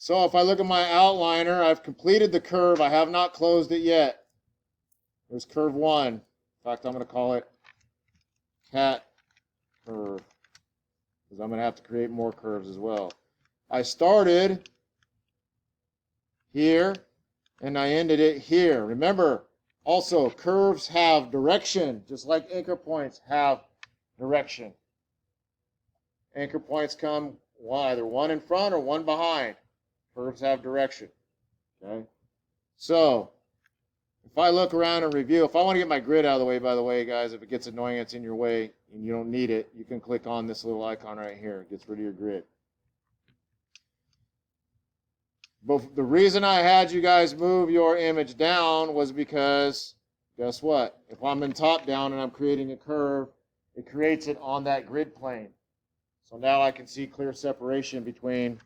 So if I look at my outliner, I've completed the curve. I have not closed it yet. There's curve 1. In fact, I'm going to call it cat curve, because I'm going to have to create more curves as well. I started here, and I ended it here. Remember, also, curves have direction, just like anchor points have direction. Anchor points come either one in front or one behind. Curves have direction. Okay? So, if I look around and review, if I want to get my grid out of the way, by the way, guys, if it gets annoying, it's in your way, and you don't need it, you can click on this little icon right here. It gets rid of your grid. But the reason I had you guys move your image down was because, guess what? If I'm in top down and I'm creating a curve, it creates it on that grid plane. So now I can see clear separation between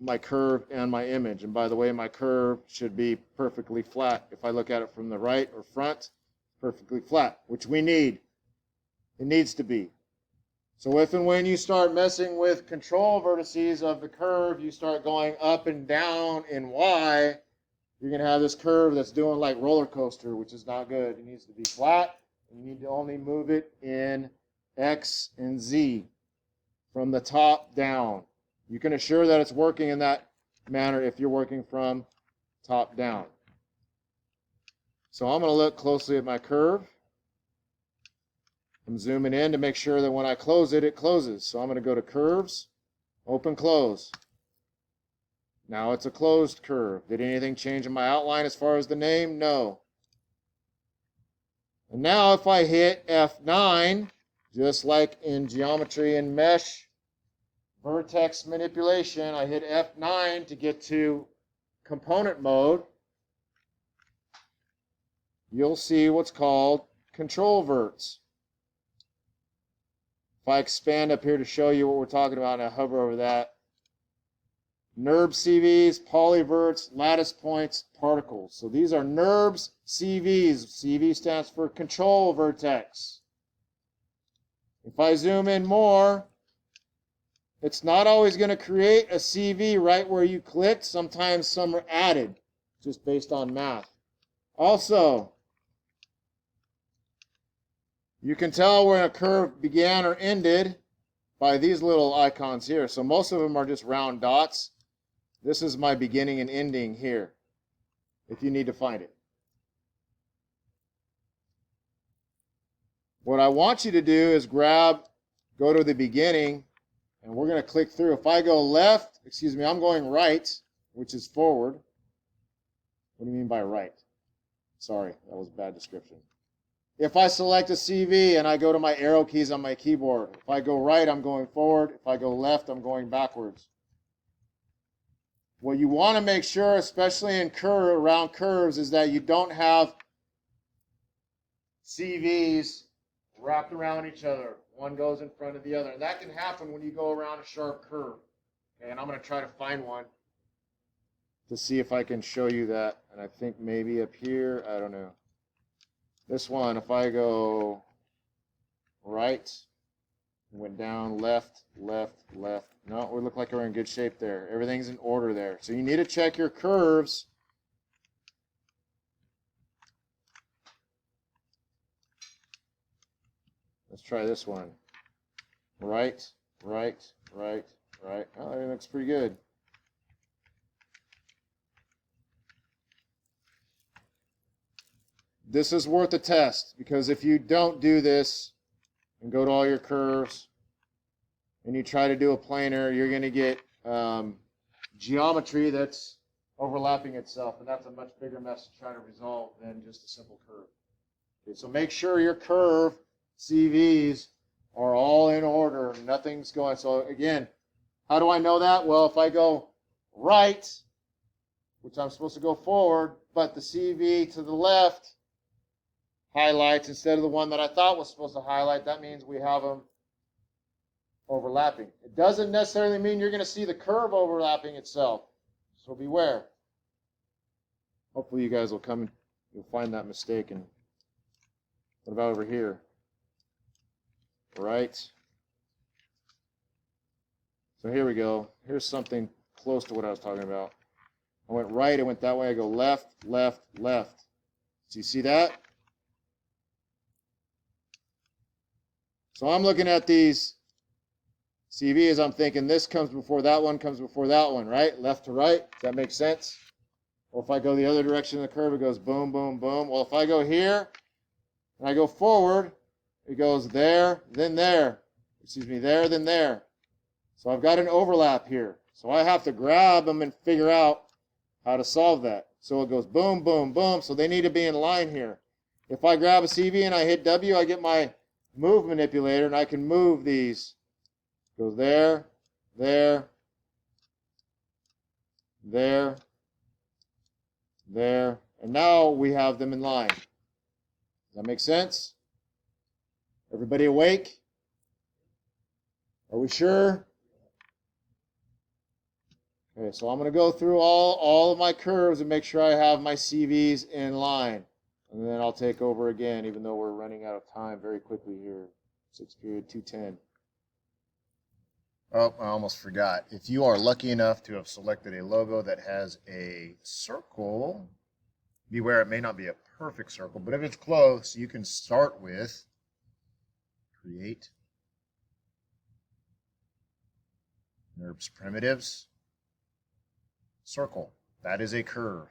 my curve and my image. And by the way, my curve should be perfectly flat. If I look at it from the right or front, perfectly flat, which we need. It needs to be. So if and when you start messing with control vertices of the curve, you start going up and down in Y, you're going to have this curve that's doing like roller coaster, which is not good. It needs to be flat. You need to only move it in X and Z from the top down. You can assure that it's working in that manner if you're working from top down. So I'm going to look closely at my curve. I'm zooming in to make sure that when I close it, it closes. So I'm going to go to curves, open, close. Now it's a closed curve. Did anything change in my outline as far as the name? No. And now if I hit F9, just like in geometry and mesh vertex manipulation, I hit F9 to get to component mode. You'll see what's called control verts. If I expand up here to show you what we're talking about, and I hover over that, NURB CVs, polyverts, lattice points, particles. So these are NURBS CVs. CV stands for control vertex. If I zoom in more, it's not always going to create a CV right where you clicked. Sometimes some are added just based on math. Also, you can tell where a curve began or ended by these little icons here. So most of them are just round dots. This is my beginning and ending here, if you need to find it. What I want you to do is go to the beginning, and we're going to click through. If I go left, I'm going right, which is forward. What do you mean by right? Sorry, that was a bad description. If I select a CV and I go to my arrow keys on my keyboard, if I go right, I'm going forward. If I go left, I'm going backwards. What you want to make sure, especially in around curves, is that you don't have CVs wrapped around each other. One goes in front of the other. And that can happen when you go around a sharp curve. Okay, and I'm going to try to find one to see if I can show you that. And I think maybe up here, I don't know. This one, if I go right, went down, left, left, left. No, we look like we're in good shape there. Everything's in order there. So you need to check your curves. Let's try this one. Right, right, right, right. Oh, it looks pretty good. This is worth a test, because if you don't do this and go to all your curves and you try to do a planar, you're going to get geometry that's overlapping itself, and that's a much bigger mess to try to resolve than just a simple curve. Okay, so make sure your curve CVs are all in order. Nothing's going. So again, how do I know that? Well, if I go right, which I'm supposed to go forward, but the CV to the left highlights instead of the one that I thought was supposed to highlight, that means we have them overlapping. It doesn't necessarily mean you're going to see the curve overlapping itself. So beware. Hopefully you guys will come and you'll find that mistake. And what about over here? Right. So here we go. Here's something close to what I was talking about. I went right, I went that way, I go left, left, left. So you see that? So I'm looking at these CVs, I'm thinking this comes before that one, comes before that one, right? Left to right, does that make sense? Or if I go the other direction of the curve, it goes boom, boom, boom. Well, if I go here and I go forward, it goes there, then there. Excuse me, there, then there. So I've got an overlap here. So I have to grab them and figure out how to solve that. So it goes boom, boom, boom. So they need to be in line here. If I grab a CV and I hit W, I get my move manipulator and I can move these. Goes there, there, there, there, and now we have them in line. Does that make sense? Everybody awake? Are we sure? Okay, so I'm going to go through all of my curves and make sure I have my CVs in line. And then I'll take over again, even though we're running out of time very quickly here. 6th period, 2:10. Oh, I almost forgot. If you are lucky enough to have selected a logo that has a circle, beware, it may not be a perfect circle, but if it's close, you can start with create NURBS primitives circle. That is a curve.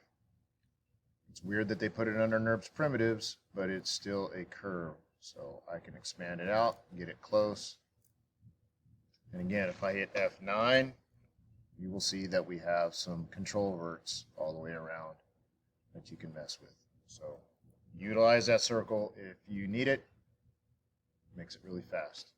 It's weird that they put it under NURBS primitives, but it's still a curve. So I can expand it out, get it close. And again, if I hit F9, you will see that we have some control verts all the way around that you can mess with. So utilize that circle if you need it. Makes it really fast.